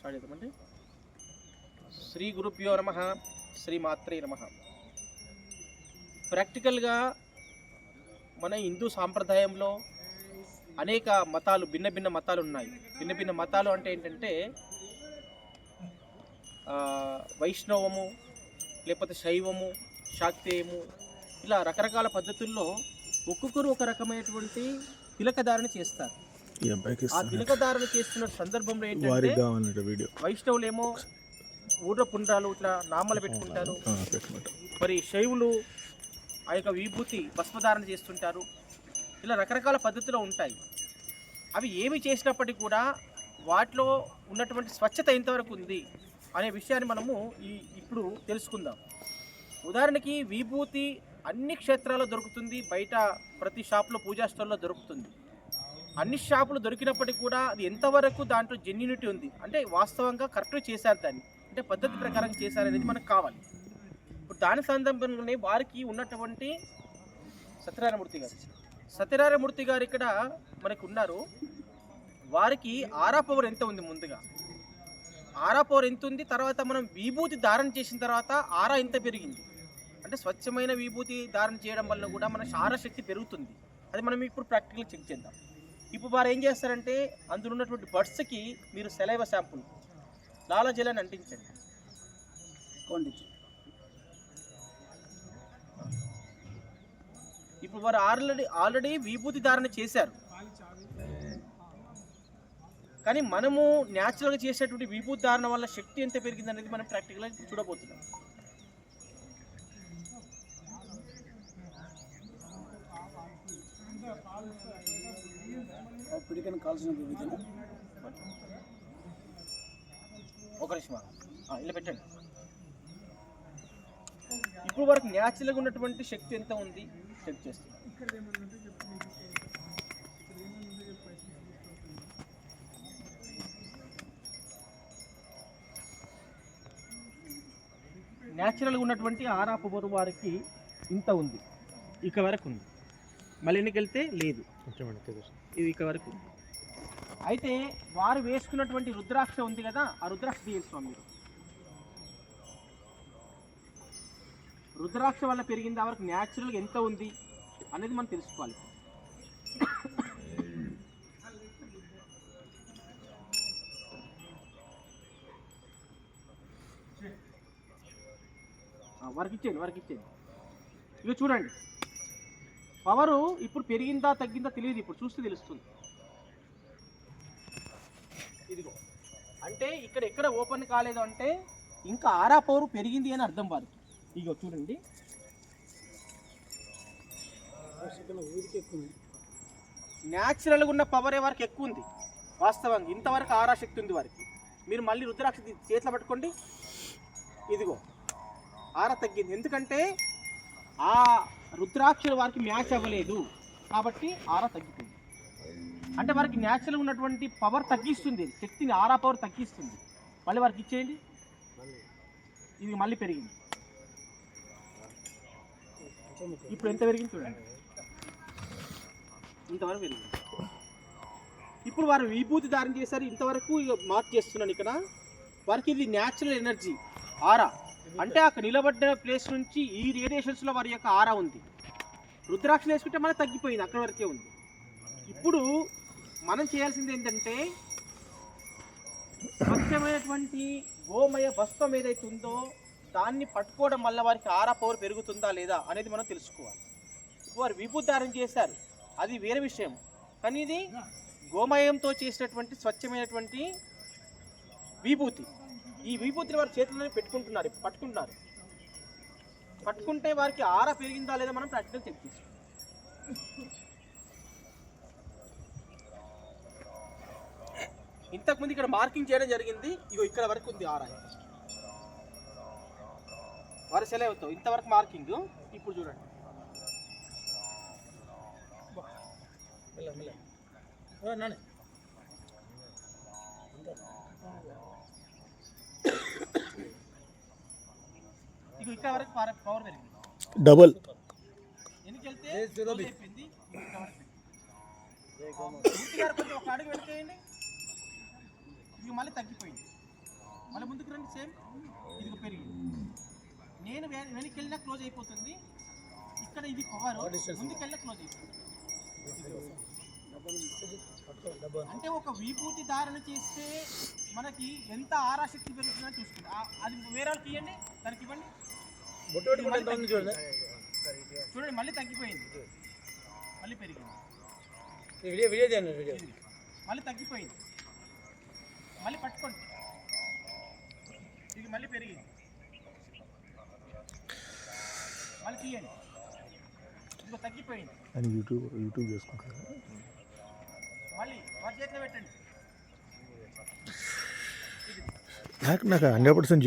Start చేద్దామండి. శ్రీ గురుభ్యో నమః, శ్రీ మాత్రే నమః. ప్రాక్టికల్గా మన హిందూ సాంప్రదాయంలో అనేక మతాలు, భిన్న భిన్న మతాలు ఉన్నాయి. భిన్న భిన్న మతాలు అంటే ఏంటంటే వైష్ణవము, లేకపోతే శైవము, శాక్తేయము, ఇలా రకరకాల పద్ధతుల్లో ఒక్కొక్కరు ఒక రకమైనటువంటి తిలకధారణ చేస్తారు. ఆ తిలకధారణ చేస్తున్న సందర్భంలో ఏంటంటే వైష్ణవులేమో ఊర్ల పుండ్రాలు ఇట్లా నామాలు పెట్టుకుంటారు. మరి శైవులు ఆ యొక్క విభూతి భస్మధారణ చేస్తుంటారు. ఇలా రకరకాల పద్ధతులు ఉంటాయి. అవి ఏమి చేసినప్పటికీ కూడా వాటిలో ఉన్నటువంటి స్వచ్ఛత ఎంతవరకు ఉంది అనే విషయాన్ని మనము ఇప్పుడు తెలుసుకుందాం. ఉదాహరణకి విభూతి అన్ని క్షేత్రాల్లో దొరుకుతుంది, బయట ప్రతి షాప్లో పూజా స్టోర్లో దొరుకుతుంది. అన్ని షాపులు దొరికినప్పటికీ కూడా అది ఎంతవరకు దాంట్లో జెన్యూనిటీ ఉంది అంటే వాస్తవంగా కరెక్ట్గా చేశారు, దాన్ని అంటే పద్ధతి ప్రకారం చేశారనేది మనకు కావాలి. ఇప్పుడు దాని సందర్భంలోనే వారికి ఉన్నటువంటి సత్యనారాయణమూర్తి గారు ఇక్కడ మనకు ఉన్నారు. వారికి ఆరా పవర్ ఎంత ఉంది, ముందుగా ఆరా పవర్ ఎంత ఉంది, తర్వాత మనం విభూతి ధారణ చేసిన తర్వాత ఆరా ఎంత పెరిగింది అంటే స్వచ్ఛమైన విభూతి ధారణ చేయడం వల్ల కూడా మన ఆరాశక్తి పెరుగుతుంది. అది మనం ఇప్పుడు ప్రాక్టికల్గా చెక్ చేద్దాం. ఇప్పుడు వారు ఏం చేస్తారంటే అందులో ఉన్నటువంటి బడ్స్కి మీరు సెలైవ శాంపుల్ లాలాజలాన్ని అంటించండి. ఇప్పుడు వారు ఆల్రెడీ విభూతి ధారణ చేశారు, కానీ మనము న్యాచురల్గా చేసేటువంటి విభూతి ధారణ వల్ల శక్తి ఎంత పెరిగింది అనేది మనం ప్రాక్టికల్గా చూడబోతున్నాం. ఒక నిమిషం ఇలా పెట్టండి. ఇప్పుడు వరకు న్యాచురల్గా ఉన్నటువంటి శక్తి ఎంత ఉంది చెక్ చేస్తున్నాం. న్యాచురల్గా ఉన్నటువంటి ఆరా పవర్ వారికి ఇంత ఉంది, ఇక వరకు ఉంది. మళ్ళీ ఎన్నికి వెళ్తే లేదు, ఇది ఇక వరకు ఉంది. అయితే వారు వేసుకున్నటువంటి రుద్రాక్ష ఉంది కదా, ఆ రుద్రాక్ష తీసుకోండి మీరు. రుద్రాక్ష వల్ల పెరిగింది వరకు న్యాచురల్గా ఎంత ఉంది అనేది మనం తెలుసుకోవాలి. వరకు ఇచ్చేయండి. ఇవి చూడండి, పవరు ఇప్పుడు పెరిగిందా తగ్గిందా తెలియదు, ఇప్పుడు చూస్తే తెలుస్తుంది. ఇదిగో అంటే ఇక్కడ ఎక్కడ ఓపెన్ కాలేదు అంటే ఇంకా ఆరా పవర్ పెరిగింది అని అర్థం వారికి. ఇగో చూడండి, న్యాచురల్గా ఉన్న పవరే వారికి ఎక్కువ ఉంది. వాస్తవంగా ఇంతవరకు ఆరా శక్తి ఉంది వారికి. మీరు మళ్ళీ రుద్రాక్ష చేతిలో పట్టుకోండి, ఇదిగో ఆరా తగ్గింది. ఎందుకంటే ఆ రుద్రాక్షలు వారికి మ్యాచ్ అవ్వలేదు కాబట్టి ఆరా తగ్గిపోయింది. అంటే వారికి న్యాచురల్గా ఉన్నటువంటి పవర్ తగ్గిస్తుంది, శక్తిని ఆరా పవర్ తగ్గిస్తుంది. మళ్ళీ వారికి ఇచ్చేయండి, ఇది మళ్ళీ పెరిగింది. ఇప్పుడు ఎంత పెరిగింది చూడండి, ఇంతవరకు పెరిగింది. ఇప్పుడు వారు విభూతి ధారణ చేశారు, ఇంతవరకు మార్క్ చేస్తున్నాను ఇక్కడ. వారికి ఇది న్యాచురల్ ఎనర్జీ ఆరా, అంటే అక్కడ నిలబడ్డ ప్లేస్ నుంచి ఈ రేడియేషన్స్లో వారి యొక్క ఆరా ఉంది. రుద్రాక్షలు వేసుకుంటే మనకు తగ్గిపోయింది, అక్కడి వరకే ఉంది. ఇప్పుడు మనం చేయాల్సింది ఏంటంటే స్వచ్ఛమైనటువంటి గోమయ భస్మం ఏదైతే ఉందో దాన్ని పట్టుకోవడం వల్ల వారికి ఆరా పవర్ పెరుగుతుందా లేదా అనేది మనం తెలుసుకోవాలి. వారు విభూతి ధారణ చేశారు, అది వేరే విషయం, కానీ ఇది గోమయంతో చేసినటువంటి స్వచ్ఛమైనటువంటి విభూతి. ఈ విభూతిని వారి చేతుల్లోనే పట్టుకుంటున్నారు. పట్టుకుంటే వారికి ఆరా పెరిగిందా లేదా మనం ప్రాక్టికల్ చెక్ చేస్తాం. ఇంతకుముందు ఇక్కడ మార్కింగ్ చేయడం జరిగింది, ఇగో ఇక్కడ వరకు ఉంది ఆరా. వారి సెలవుతో ఇంతవరకు మార్కింగ్. ఇప్పుడు చూడండి, ఇక ఇక్కడ వరకు పవర్ పెరిగింది, డబుల్. ఎన్నికి వెళ్తే అయిపోయింది. కొంచెం ఒక అడుగు వెళ్తేయండి, ఇక మళ్ళీ తగ్గిపోయింది. మళ్ళీ ముందుకు రండి, సేమ్ ఇదిగో పెరిగింది. నేను వెనక్కి వెళ్ళినా క్లోజ్ అయిపోతుంది. ఇక్కడ ఇది పవర్ ముందుకు వెళ్ళినా క్లోజ్ అయిపోతుంది. అంటే ఒక విభూతి ధారణ చేస్తే మనకి ఎంత ఆరాశక్తి పెరుగుతుందని చూస్తుంది. అది వేరే వాళ్ళకి ఇవ్వండి, దానికి ఇవ్వండి. చూడండి మళ్ళీ తగ్గిపోయింది, మళ్ళీ పెరిగింది, మళ్ళీ తగ్గిపోయింది, మళ్ళీ పట్టుకోండి, ఇది మళ్ళీ పెరిగింది, మళ్ళీ తీయండి, ఇంకో తగ్గిపోయింది, యూట్యూబ్ చేసుకుంటారు. మళ్ళీ వారి చేతిలో పెట్టండి. నాకు 100%